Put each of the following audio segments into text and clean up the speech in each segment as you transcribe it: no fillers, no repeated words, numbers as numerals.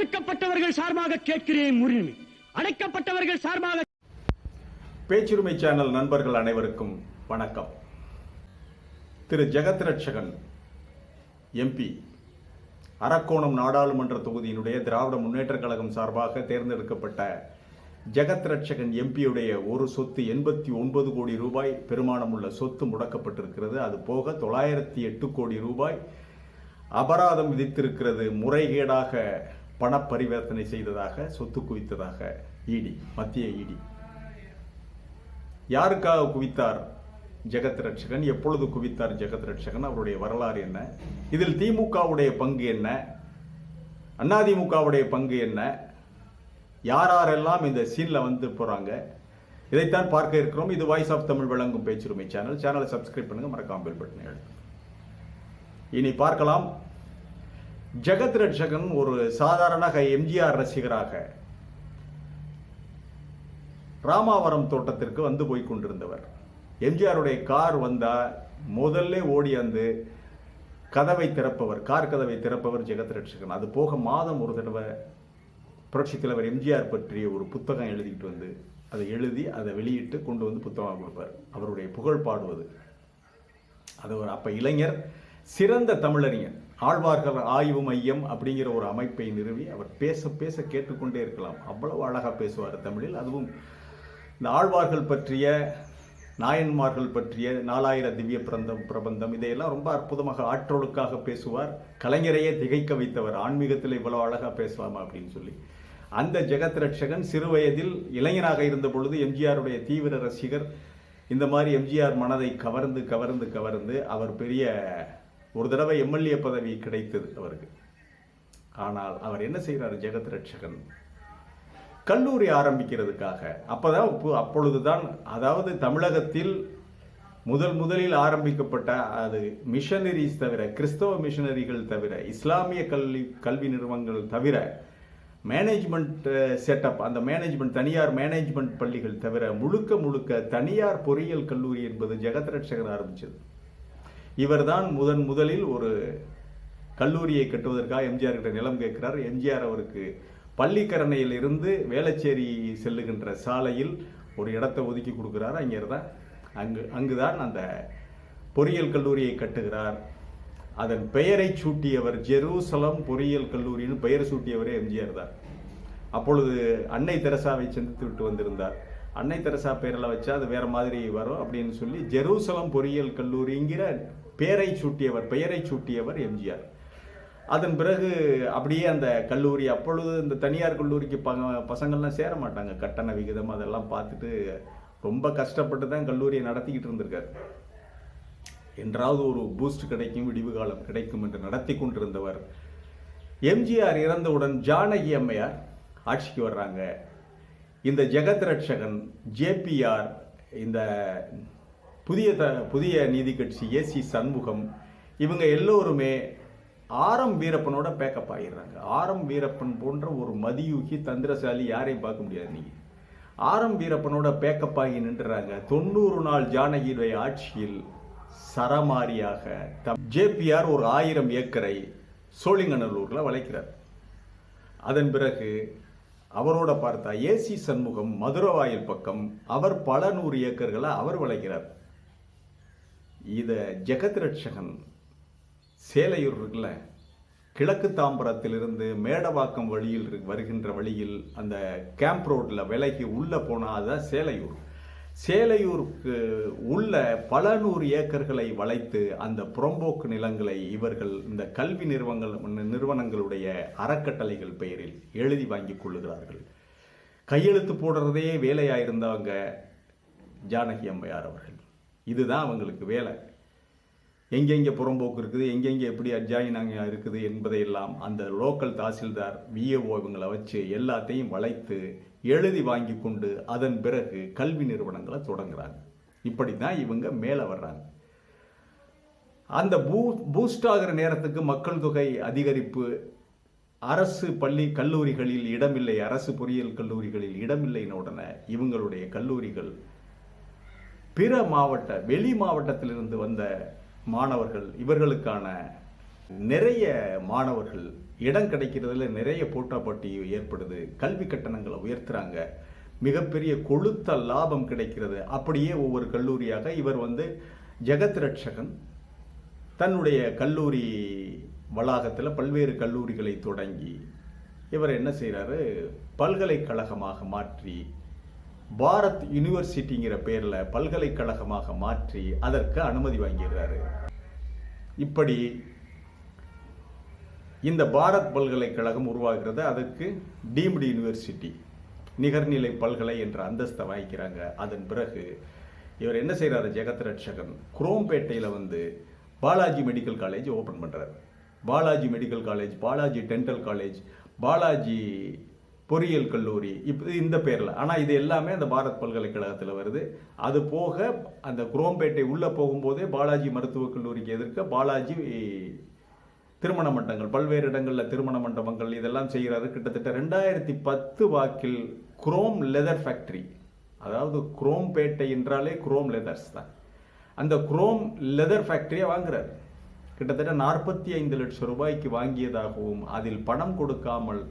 ஒடுக்கப்பட்டவர்கள் சார்பாக கேட்கிறேன் உரிமை, அடைக்கப்பட்டவர்கள் சார்பாக. பேச்சுரிமை சேனல் நண்பர்கள் அனைவருக்கும் வணக்கம். திரு ஜெகத் ரட்சகன் எம்பி அரக்கோணம் நாடாளுமன்ற தொகுதியினுடைய திராவிட முன்னேற்ற கழகம் சார்பாக தேர்ந்தெடுக்கப்பட்ட ஜெகத் ரட்சகன் எம்பியுடைய ஒரு சொத்து 89 கோடி ரூபாய் பெருமானம் உள்ள சொத்து முடக்கப்பட்டிருக்கிறது. அது போக 908 கோடி ரூபாய் அபராதம் விதித்திருக்கிறது. முறைகேடாக பண பரிவர்த்தனை செய்ததாக, சொத்து குவித்ததாக இடி, மத்திய இடி. யாருக்காக குவித்தார் ஜெகத் ரட்சகன்? எப்பொழுது குவித்தார் ஜெகத் ரட்சகன்? அவருடைய வரலாறு என்ன? இதில் திமுகவுடைய பங்கு என்ன? அதிமுகவுடைய பங்கு என்ன? யாரெல்லாம் இந்த சீன்ல வந்து போறாங்க? இதைத்தான் பார்க்க இருக்கிறோம். இது வாய்ஸ் ஆஃப் தமிழ் வழங்கும் பேச்சுரிமை சேனல். சேனலை சப்ஸ்கிரைப் பண்ணுங்க, மறக்காம பெல் பட்டனை அழுத்துங்க. இனி பார்க்கலாம். ஜெகத் ரட்சகன் ஒரு சாதாரண எம்ஜிஆர் ரசிகராக ராமாவரம் தோட்டத்திற்கு வந்து போய் கொண்டிருந்தவர். எம்ஜிஆருடைய கார் வந்தா முதல்ல ஓடி வந்து கதவை திறப்பவர், கார் கதவை திறப்பவர் ஜெகத் ரட்சகன். அது போக மாதம் ஒரு தடவை புரட்சி தலைவர் எம்ஜிஆர் பற்றிய ஒரு புத்தகம் எழுதிட்டு வந்து அதை எழுதி அதை வெளியிட்டு கொண்டு வந்து புத்தகம் கொடுப்பார். அவருடைய புகழ் பாடுவது. அது ஒரு அப்ப இளைஞர், சிறந்த தமிழறிஞர். ஆழ்வார்கள் ஆய்வு மையம் அப்படிங்கிற ஒரு அமைப்பை நிறுவி அவர் பேச பேச கேட்டுக்கொண்டே இருக்கலாம். அவ்வளவு அழகா பேசுவார் தமிழில். அதுவும் இந்த ஆழ்வார்கள் பற்றிய, நாயன்மார்கள் பற்றிய 4000 திவ்ய பிரபந்தம் இதையெல்லாம் ரொம்ப அற்புதமாக ஆற்றலுக்காக பேசுவார். கலைஞரையே திகைக்க வைத்தவர். ஆன்மீகத்தில் இவ்வளவு அழகா பேசுவாமா அப்படின்னு சொல்லி. அந்த ஜெகத் ரட்சகன் சிறு வயதில் இளைஞனாக இருந்த பொழுது எம்ஜிஆருடைய தீவிர ரசிகர். இந்த மாதிரி எம்ஜிஆர் மனதை கவர்ந்து கவர்ந்து கவர்ந்து அவர் பெரிய ஒரு தடவை எம்எல்ஏ பதவி கிடைத்தது அவருக்கு. ஆனால் அவர் என்ன செய்கிறார் ஜெகத் ரட்சகன்? கல்லூரி ஆரம்பிக்கிறதுக்காக அப்பொழுதுதான், அதாவது தமிழகத்தில் முதலில் ஆரம்பிக்கப்பட்ட, அது மிஷனரிஸ் தவிர, கிறிஸ்தவ மிஷனரிகள் தவிர, இஸ்லாமிய கல்வி நிறுவனங்கள் தவிர, மேனேஜ்மெண்ட் செட்டப், அந்த மேனேஜ்மெண்ட் தனியார் மேனேஜ்மெண்ட் பள்ளிகள் தவிர முழுக்க தனியார் பொறியியல் கல்லூரி என்பது ஜெகத் ரட்சகன் ஆரம்பிச்சது. இவர்தான் முதலில் ஒரு கல்லூரியை கட்டுவதற்காக எம்ஜிஆர் கிட்ட நிலம் கேட்கிறார். எம்ஜிஆர் அவருக்கு பள்ளிக்கரணையில் இருந்து வேளச்சேரி செல்லுகின்ற சாலையில் ஒரு இடத்தை ஒதுக்கி கொடுக்கிறார். அங்குதான் அந்த பொறியியல் கல்லூரியை கட்டுகிறார். அதன் பெயரை சூட்டியவர் ஜெருசலம் பொறியியல் கல்லூரின்னு பெயர் சூட்டியவரே எம்ஜிஆர் தான். அப்பொழுது அன்னை தெரசாவை சந்தித்து விட்டு வந்திருந்தார். அன்னை தெரசா பேரில் வச்சா அது வேற மாதிரி வரும் அப்படின்னு சொல்லி ஜெருசலம் பொறியியல் கல்லூரிங்கிற பெயரை சூட்டியவர் எம்ஜிஆர். அதன் பிறகு அப்படியே அந்த கல்லூரி, அப்பொழுது இந்த தனியார் கல்லூரிக்கு பசங்கள்லாம் சேர மாட்டாங்க, கட்டண விகிதம் அதெல்லாம் பார்த்துட்டு ரொம்ப கஷ்டப்பட்டு தான் கல்லூரியை நடத்திக்கிட்டு இருந்திருக்காரு. என்றாவது ஒரு பூஸ்ட் கிடைக்கும், விடிவு காலம் கிடைக்கும் என்று நடத்தி கொண்டிருந்தவர். எம்ஜிஆர் இறந்தவுடன் ஜானகி அம்மையார் ஆட்சிக்கு வர்றாங்க. இந்த ஜெகத் ரட்சகன், ஜேபிஆர், இந்த புதிய நீதி கட்சி, ஏசி சண்முகம், இவங்க எல்லோருமே ஆரம் வீரப்பனோட பேக்கப் ஆகிடுறாங்க. ஆரம் வீரப்பன் போன்ற ஒரு மதியூகி தந்திரசாலி யாரையும் பார்க்க முடியாது. நீங்க ஆரம் வீரப்பனோட பேக்கப் ஆகி நின்றுறாங்க. 90 நாள் ஜானகியுடைய ஆட்சியில் சரமாரியாக ஜேபிஆர் ஒரு 1000 ஏக்கரை சோழிங்கநல்லூர்ல வளைக்கிறார். அதன் பிறகு அவரோட பார்த்தா ஏசி சண்முகம் மதுரவாயில் பக்கம் அவர் பல 100 ஏக்கர்களை அவர் வளைக்கிறார். இத ஜெகத் ரட்சகன் சேலையூர் இருக்குல்ல, கிழக்கு தாம்பரத்திலிருந்து மேடவாக்கம் வழியில் வருகின்ற வழியில் அந்த கேம்ப் ரோட்ல விலைக்கு உள்ள போனா அதுதான் சேலையூர். சேலையூருக்கு உள்ள பல 100 ஏக்கர்களை வளைத்து அந்த புறம்போக்கு நிலங்களை இவர்கள் இந்த கல்வி நிறுவனங்களுடைய அறக்கட்டளைகள் பெயரில் எழுதி வாங்கி கொள்ளுகிறார்கள். கையெழுத்து போடுறதே வேலையாயிருந்தவங்க ஜானகி அம்மையார் அவர்கள். இதுதான் அவங்களுக்கு வேலை. எங்கெங்கே புறம்போக்கு இருக்குது, எங்கெங்கே எப்படி அட்ஜாயினாங்க இருக்குது என்பதையெல்லாம் அந்த லோக்கல் தாசில்தார், விஏஓ இவங்களை வச்சு எல்லாத்தையும் வளைத்து எழுதி வாங்கி கொண்டு அதன் பிறகு கல்வி நிறுவனங்களை தொடங்குறாங்க. இப்படி தான் இவங்க மேலே வர்றாங்க. அந்த பூஸ்ட் ஆகிற நேரத்துக்கு மக்கள் தொகை அதிகரிப்பு, அரசு கல்லூரிகளில் இடமில்லை, அரசு பொறியியல் கல்லூரிகளில் இடமில்லைன்னு உடனே இவங்களுடைய கல்லூரிகள் பிற வெளி மாவட்டத்திலிருந்து வந்த மாணவர்கள், இவர்களுக்கான நிறைய மாணவர்கள் இடம் கிடைக்கிறதுல நிறைய போட்டாப்பட்டி ஏற்படுது, கல்வி கட்டணங்களை உயர்த்துறாங்க, மிகப்பெரிய கொழுத்த லாபம் கிடைக்கிறது. அப்படியே ஒவ்வொரு கல்லூரியாக இவர் ஜெகத் ரட்சகன் தன்னுடைய கல்லூரி வளாகத்தில் பல்வேறு கல்லூரிகளை தொடங்கி இவர் என்ன செய்கிறாரு, பல்கலைக்கழகமாக மாற்றி பாரத் யூனிவர்சிட்டிங்கிற பேரில் பல்கலைக்கழகமாக மாற்றி அதற்கு அனுமதி வாங்கிடுறாரு. இப்படி இந்த பாரத் பல்கலைக்கழகம் உருவாகிறது. அதுக்கு டீம்டு யூனிவர்சிட்டி, நிகர்நிலை பல்கலை என்ற அந்தஸ்தை வாங்கிக்கிறாங்க. அதன் பிறகு இவர் என்ன செய்கிறாரு, ஜெகத் ரட்சகன் குரோம்பேட்டையில் பாலாஜி மெடிக்கல் காலேஜ் ஓப்பன் பண்ணுறாரு. Balaji medical college, Balaji dental college, Balaji பொறியியல் கல்லூரி, இப்போ இந்த பேரில். ஆனால் இது எல்லாமே அந்த பாரத் பல்கலைக்கழகத்தில் வருது. அது போக அந்த குரோம்பேட்டை உள்ளே போகும்போதே பாலாஜி மருத்துவக் கல்லூரிக்கு எதிர்க்க பாலாஜி திருமண மண்டபங்கள், பல்வேறு இடங்களில் திருமண மண்டபங்கள் இதெல்லாம் செய்கிறாரு. கிட்டத்தட்ட 2010 வாக்கில் குரோம் லெதர் ஃபேக்டரி, அதாவது குரோம்பேட்டை என்றாலே குரோம் லெதர்ஸ் தான், அந்த குரோம் லெதர் ஃபேக்டரியை வாங்குறாரு. கிட்டத்தட்ட 45 லட்சம் ரூபாய்க்கு வாங்கியதாகவும் அதில் பணம் கொடுக்காமல்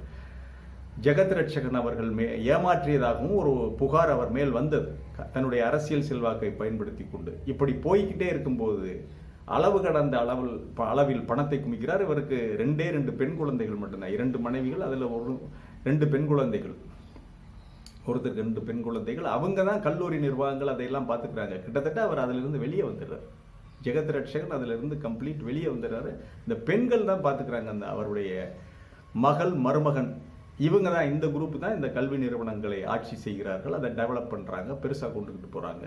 ஜெகத் ரட்சகன் அவர்கள் ஏமாற்றியதாகவும் ஒரு புகார் அவர் மேல் வந்தது, தன்னுடைய அரசியல் செல்வாக்கை பயன்படுத்தி கொண்டு. இப்படி போய்கிட்டே இருக்கும்போது அளவு கடந்த அளவில் பணத்தை குமிக்கிறார். இவருக்கு 2 பெண் குழந்தைகள் மட்டும்தான், 2 மனைவிகள், அதில் 2 பெண் குழந்தைகள், ஒருத்தருக்கு 2 பெண் குழந்தைகள். அவங்க தான் கல்லூரி நிர்வாகங்கள் அதையெல்லாம் பார்த்துக்கிறாங்க. கிட்டத்தட்ட அவர் அதிலிருந்து வெளியே வந்துடுறார். ஜெகத் ரட்சகன் அதிலிருந்து கம்ப்ளீட் வெளியே வந்துடுறாரு. இந்த பெண்கள் தான் பார்த்துக்கிறாங்க, அந்த அவருடைய மகள், மருமகன், இவங்க தான், இந்த குரூப் தான் இந்த கல்வி நிறுவனங்களை ஆட்சி செய்கிறார்கள், அதை டெவலப் பண்ணுறாங்க, பெருசாக கொண்டுக்கிட்டு போகிறாங்க.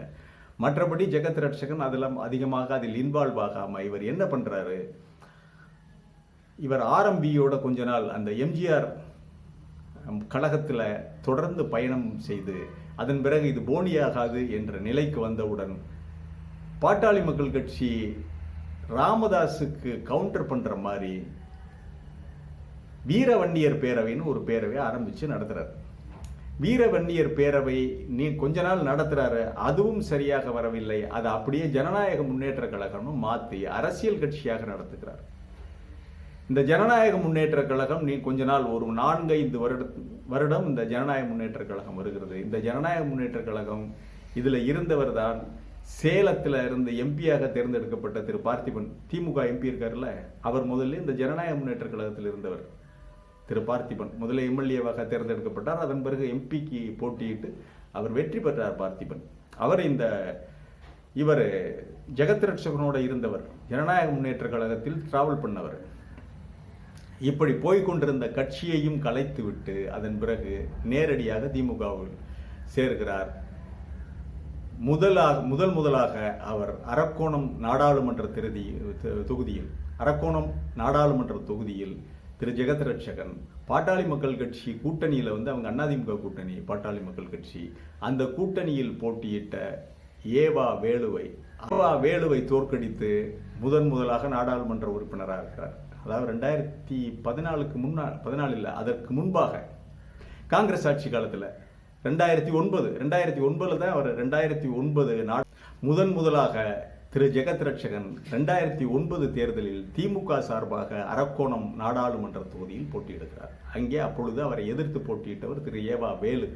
மற்றபடி ஜெகத் ரட்சகன் அதெல்லாம் அதிகமாக அதில் இன்வால்வ் ஆகாமல் இவர் என்ன பண்ணுறாரு, இவர் ஆர்எம்பியோட கொஞ்ச நாள் அந்த எம்ஜிஆர் கழகத்தில் தொடர்ந்து பயணம் செய்து அதன் பிறகு இது போனியாகாது என்ற நிலைக்கு வந்தவுடன் பாட்டாளி மக்கள் கட்சி ராமதாஸுக்கு கவுண்டர் பண்ணுற மாதிரி வீரவன்னியர் பேரவைன்னு ஒரு பேரவை ஆரம்பித்து நடத்துகிறார். வீரவன்னியர் பேரவை கொஞ்ச நாள் நடத்துறாரு, அதுவும் சரியாக வரவில்லை. அதை அப்படியே ஜனநாயக முன்னேற்ற கழகமும் மாற்றி அரசியல் கட்சியாக நடத்துகிறார். இந்த ஜனநாயக முன்னேற்ற கழகம் கொஞ்ச நாள், ஒரு 4-5 வருடம் இந்த ஜனநாயக முன்னேற்ற கழகம் வருகிறது. இந்த ஜனநாயக முன்னேற்ற கழகம் இதில் இருந்தவர் தான் சேலத்தில் இருந்து எம்பியாக தேர்ந்தெடுக்கப்பட்ட திரு பார்த்திபன், திமுக எம்பி இருக்காருல்ல, அவர் முதல்ல இந்த ஜனநாயக முன்னேற்ற கழகத்தில் இருந்தவர். திரு பார்த்திபன் முதல்ல எம்எல்ஏவாக தேர்ந்தெடுக்கப்பட்டார். அதன் பிறகு எம்பிக்கு போட்டியிட்டு அவர் வெற்றி பெற்றார். பார்த்திபன் அவர் இவர் ஜெகத் ரட்சகனோட இருந்தவர், ஜனநாயக முன்னேற்ற கழகத்தில் டிராவல் பண்ணவர். இப்படி போய்கொண்டிருந்த கட்சியையும் கலைத்து விட்டு அதன் பிறகு நேரடியாக திமுகவில் சேர்கிறார். முதலாக அவர் அரக்கோணம் நாடாளுமன்ற தொகுதியில், அரக்கோணம் நாடாளுமன்ற தொகுதியில் திரு ஜெகத் ரட்சகன் பாட்டாளி மக்கள் கட்சி கூட்டணியில் அவங்க அதிமுக கூட்டணி, பாட்டாளி மக்கள் கட்சி, அந்த கூட்டணியில் போட்டியிட்ட ஏவா வேலுவை தோற்கடித்து முதலாக நாடாளுமன்ற உறுப்பினராக இருக்கிறார். அதாவது 2014க்கு முன்னால், 14 இல்லை, அதற்கு முன்பாக காங்கிரஸ் ஆட்சி காலத்தில் 2009 தான் அவர் 2009 முதலாக திரு ஜெகத் ரட்சகன் 2009 தேர்தலில் திமுக சார்பாக அரக்கோணம் நாடாளுமன்ற தொகுதியில் போட்டியிடுகிறார். அங்கே அப்பொழுது அவரை எதிர்த்து போட்டியிட்டவர் திரு ஏவா வேலு,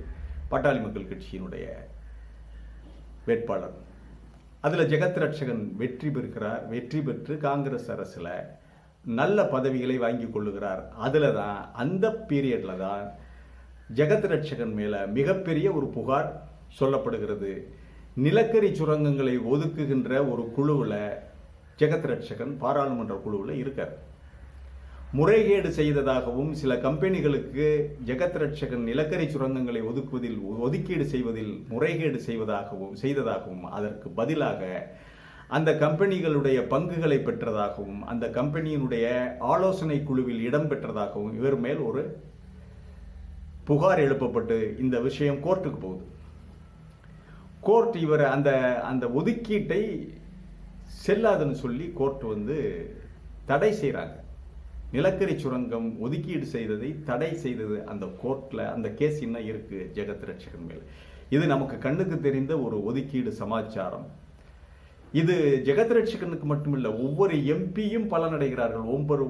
பாட்டாளி மக்கள் கட்சியினுடைய வேட்பாளர். அதில் ஜெகத் ரட்சகன் வெற்றி பெற்று காங்கிரஸ் அரசில் நல்ல பதவிகளை வாங்கி கொள்ளுகிறார். அதில் தான், அந்த பீரியடில் தான் ஜெகத் ரட்சகன் மேலே மிகப்பெரிய ஒரு புகார் சொல்லப்படுகிறது. நிலக்கரி சுரங்கங்களை ஒதுக்குகின்ற ஒரு குழுவில் ஜெகத் ரட்சகன் பாராளுமன்ற குழுவில் இருக்கார். முறைகேடு செய்ததாகவும் சில கம்பெனிகளுக்கு ஜெகத் ரட்சகன் நிலக்கரி சுரங்கங்களை ஒதுக்கீடு செய்வதில் முறைகேடு செய்ததாகவும் அதற்கு பதிலாக அந்த கம்பெனிகளுடைய பங்குகளை பெற்றதாகவும் அந்த கம்பெனியினுடைய ஆலோசனை குழுவில் இடம் பெற்றதாகவும் இவர் மேல் ஒரு புகார் எழுப்பப்பட்டு இந்த விஷயம் கோர்ட்டுக்கு போகுது. கோர்ட் இவர் அந்த ஒதுக்கீட்டை செல்லாதுன்னு சொல்லி கோர்ட் தடை செய்கிறாங்க. நிலக்கரி சுரங்கம் ஒதுக்கீடு செய்ததை தடை செய்தது அந்த கோர்ட்டில். அந்த கேஸ் இன்னும் இருக்குது ஜெகத் ரட்சகன் மேல். இது நமக்கு கண்ணுக்கு தெரிந்த ஒரு ஒதுக்கீடு சமாச்சாரம். இது ஜெகத் ரட்சகனுக்கு மட்டுமில்ல, ஒவ்வொரு எம்பியும் பலனடைகிறார்கள்.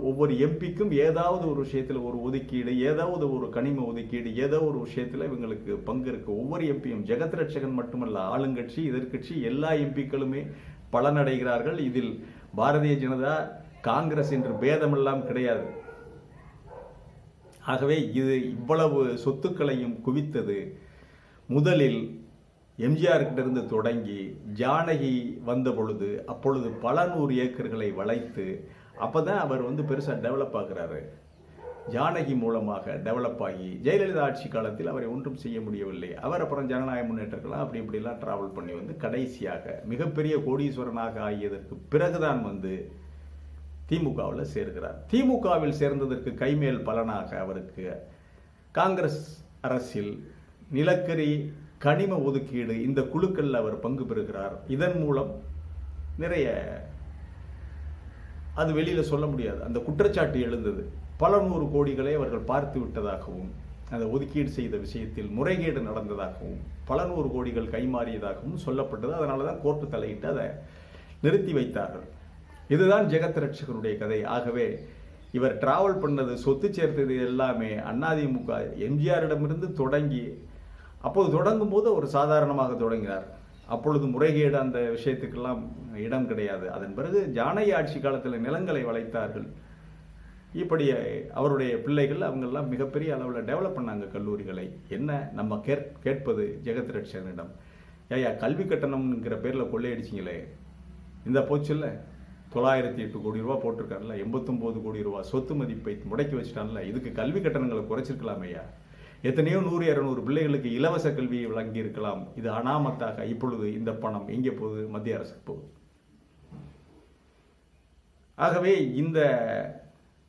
ஒவ்வொரு எம்பிக்கும் ஏதாவது ஒரு விஷயத்தில் ஒரு ஒதுக்கீடு, ஏதாவது ஒரு கனிம ஒதுக்கீடு, ஏதோ ஒரு விஷயத்தில் இவங்களுக்கு பங்கு இருக்கு. ஒவ்வொரு எம்பியும், ஜெகத் ரட்சகன் மட்டுமல்ல, ஆளுங்கட்சி எதிர்கட்சி எல்லா எம்பிக்களுமே பலனடைகிறார்கள். இதில் பாரதிய ஜனதா காங்கிரஸ் என்று பேதமெல்லாம் கிடையாது. ஆகவே இது இவ்வளவு சொத்துக்களையும் குவித்தது முதலில் எம்ஜிஆர் கிட்ட தொடங்கி ஜானகி வந்த பொழுது, அப்பொழுது பல 100 ஏக்கர்களை வளைத்து, அப்பதான் அவர் பெருசா டெவலப் ஆகிறாரு. ஜானகி மூலமாக டெவலப் ஆகி ஜெயலலிதா ஆட்சி காலத்தில் அவரை ஒன்றும் செய்ய முடியவில்லை. அவர் அப்புறம் ஜனநாயக முன்னேற்றங்களாம் அப்படி இப்படிலாம் டிராவல் பண்ணி கடைசியாக மிகப்பெரிய கோடீஸ்வரனாக ஆகியதற்கு பிறகுதான் திமுகவில் சேர்கிறார். திமுகவில் சேர்ந்ததற்கு கைமேல் பலனாக அவருக்கு காங்கிரஸ் அரசில் நிலக்கரி, கனிம ஒதுக்கீடு இந்த குழுக்கள் அவர் பங்கு பெறுகிறார். இதன் மூலம் நிறைய, அது வெளியில சொல்ல முடியாது, அந்த குற்றச்சாட்டு எழுந்தது. பல 100 கோடிகளை அவர்கள் பார்த்து விட்டதாகவும், அந்த ஒதுக்கீடு செய்த விஷயத்தில் முறைகேடு நடந்ததாகவும், பல 100 கோடிகள் கைமாறியதாகவும் சொல்லப்பட்டது. அதனால தான் கோர்ட்டு தலையிட்டு அதை நிறுத்தி வைத்தார்கள். இதுதான் ஜெகத் ரட்சகனுடைய கதை. ஆகவே இவர் டிராவல் பண்ணது, சொத்து சேர்த்தது எல்லாமே அதிமுக எம்ஜிஆரிடமிருந்து தொடங்கி, அப்போது தொடங்கும் போது ஒரு சாதாரணமாக தொடங்கினார். அப்பொழுது முறைகேடு அந்த விஷயத்துக்கெல்லாம் இடம் கிடையாது. அதன் பிறகு ஜானகி ஆட்சி காலத்தில் நிலங்களை வளைத்தார்கள். இப்படி அவருடைய பிள்ளைகள் அவங்கெல்லாம் மிகப்பெரிய அளவில் டெவலப் பண்ணாங்க கல்லூரிகளை. என்ன நம்ம கேட்பது ஜெகத் ரட்சகனிடம், ஏயா கல்வி கட்டணம்ங்கிற பேரில் கொள்ளையடிச்சிங்களே, இந்த போச்சுல்ல 908 கோடி ரூபா போட்டிருக்காருல்ல, 89 கோடி ரூபா சொத்து மதிப்பை முடக்கி வச்சுட்டான்ல, இதுக்கு கல்வி கட்டணங்களை குறைச்சிருக்கலாமையா, எத்தனையோ 100-200 பிள்ளைகளுக்கு இலவச கல்வியை வழங்கி இருக்கலாம். இது அனாமத்தாக இப்பொழுது இந்த பணம் எங்கே போகுது? மத்திய அரசுக்கு போகுது. ஆகவே இந்த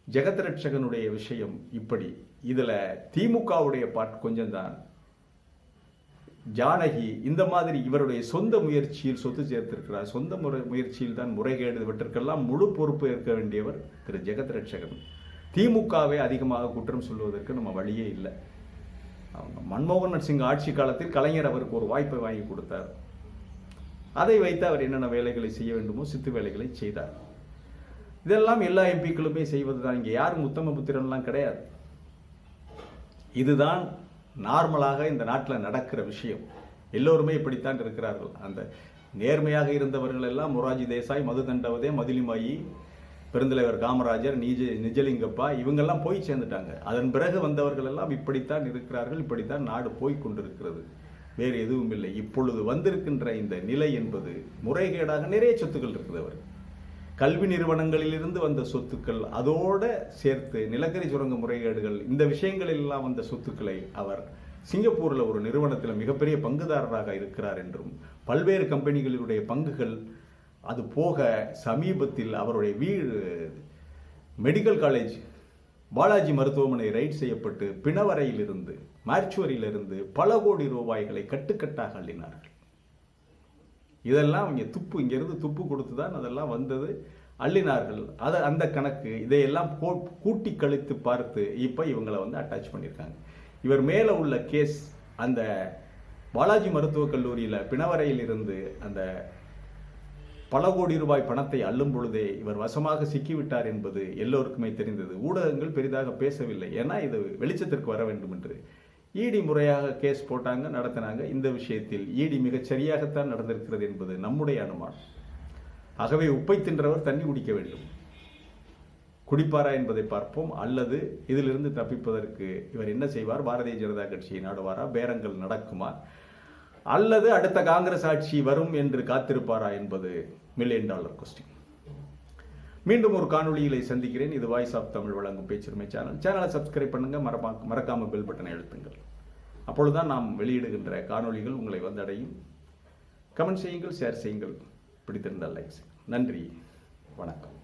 ஜெகத் ரட்சகனுடைய விஷயம் இப்படி. இதுல திமுகவுடைய பாட் கொஞ்சம் தான். ஜானகி இந்த மாதிரி இவருடைய சொந்த முயற்சியில் சொத்து சேர்த்திருக்கிறார். சொந்த முயற்சியில் தான் முறைகேடு, இவற்றிற்கெல்லாம் முழு பொறுப்பு ஏற்க வேண்டியவர் திரு ஜெகத் ரட்சகன். திமுகவை அதிகமாக குற்றம் சொல்வதற்கு நம்ம வழியே இல்லை. மன்மோகன் சிங் ஆட்சி காலத்தில் கலைஞர் அவருக்கு ஒரு வாய்ப்பை வாங்கி கொடுத்தார். அதை வைத்து அவர் என்னென்ன வேலைகளை செய்ய வேண்டுமோ சித்து வேலைகளை செய்தார். இதெல்லாம் எல்லா எம்பிக்களுமே செய்வதுதான். இங்கே யாரும் உத்தம புத்திரன்லாம் கிடையாது. இதுதான் நார்மலாக இந்த நாட்டில் நடக்கிற விஷயம். எல்லோருமே இப்படித்தான் இருக்கிறார்கள். அந்த நேர்மையாக இருந்தவர்கள் எல்லாம் மொராஜி தேசாய், மது தண்டவதே, மதிலிமாயி, பெருந்தலைவர் காமராஜர், நிஜலிங்கப்பா, இவங்கெல்லாம் போய் சேர்ந்துட்டாங்க. அதன் பிறகு வந்தவர்கள் எல்லாம் இப்படித்தான் இருக்கிறார்கள். இப்படித்தான் நாடு போய் கொண்டிருக்கிறது. வேறு எதுவும் இல்லை. இப்பொழுது வந்திருக்கின்ற இந்த நிலை என்பது முறைகேடாக நிறைய சொத்துக்கள் இருக்குது. அவர் கல்வி நிறுவனங்களிலிருந்து வந்த சொத்துக்கள், அதோடு சேர்த்து நிலக்கரி சுரங்க முறைகேடுகள், இந்த விஷயங்களில் எல்லாம் வந்த சொத்துக்களை அவர் சிங்கப்பூரில் ஒரு நிறுவனத்தில் மிகப்பெரிய பங்குதாரராக இருக்கிறார் என்றும், பல்வேறு கம்பெனிகளுடைய பங்குகள், அது போக சமீபத்தில் அவருடைய வீடு மெடிக்கல் காலேஜ் பாலாஜி மருத்துவமனை ரைட் செய்யப்பட்டு பிணவரையிலிருந்து, மார்ச்சுவரியிலிருந்து பல கோடி ரூபாய்களை கட்டுக்கட்டாக அள்ளினார்கள். இதெல்லாம் அவங்க இங்கிருந்து துப்பு கொடுத்து தான் அதெல்லாம் வந்தது, அள்ளினார்கள். அந்த கணக்கு இதையெல்லாம் கூட்டி கழித்து பார்த்து இப்போ இவங்களை அட்டாச் பண்ணியிருக்காங்க. இவர் மேலே உள்ள கேஸ், அந்த பாலாஜி மருத்துவக் கல்லூரியில் பிணவரையில் இருந்து அந்த பல கோடி ரூபாய் பணத்தை அள்ளும் பொழுதே இவர் வசமாக சிக்கிவிட்டார் என்பது எல்லோருக்குமே தெரிந்தது. ஊடகங்கள் பெரிதாக பேசவில்லை, ஏன்னா இது வெளிச்சத்திற்கு வர வேண்டும் என்று. இடி முறையாக கேஸ் போட்டாங்க, நடத்தினாங்க. இந்த விஷயத்தில் இடி மிகச் சரியாகத்தான் நடந்திருக்கிறது என்பது நம்முடைய அனுமானம். ஆகவே உப்பை தின்றவர் தண்ணி குடிக்க வேண்டும். குடிப்பாரா என்பதை பார்ப்போம். அல்லது இதிலிருந்து தப்பிப்பதற்கு இவர் என்ன செய்வார்? பாரதிய ஜனதா கட்சியை நாடுவாரா? பேரங்கள் நடக்குமா? அல்லது அடுத்த காங்கிரஸ் ஆட்சி வரும் என்று காத்திருப்பாரா என்பது $1 மில்லியன் கொஸ்டின். மீண்டும் ஒரு காணொளிகளை சந்திக்கிறேன். இது வாய்ஸ் ஆஃப் தமிழ் வழங்கும் பேச்சுரிமை சேனலை சப்ஸ்கிரைப் பண்ணுங்க, மறக்காம பெல் பட்டனை அழுத்துங்கள். அப்பொழுதுதான் நாம் வெளியிடுகின்ற காணொளிகள் உங்களை வந்தடையும். கமெண்ட் செய்யுங்கள், ஷேர் செய்யுங்கள், பிடித்திருந்தால் லைக் செய்யுங்கள். நன்றி, வணக்கம்.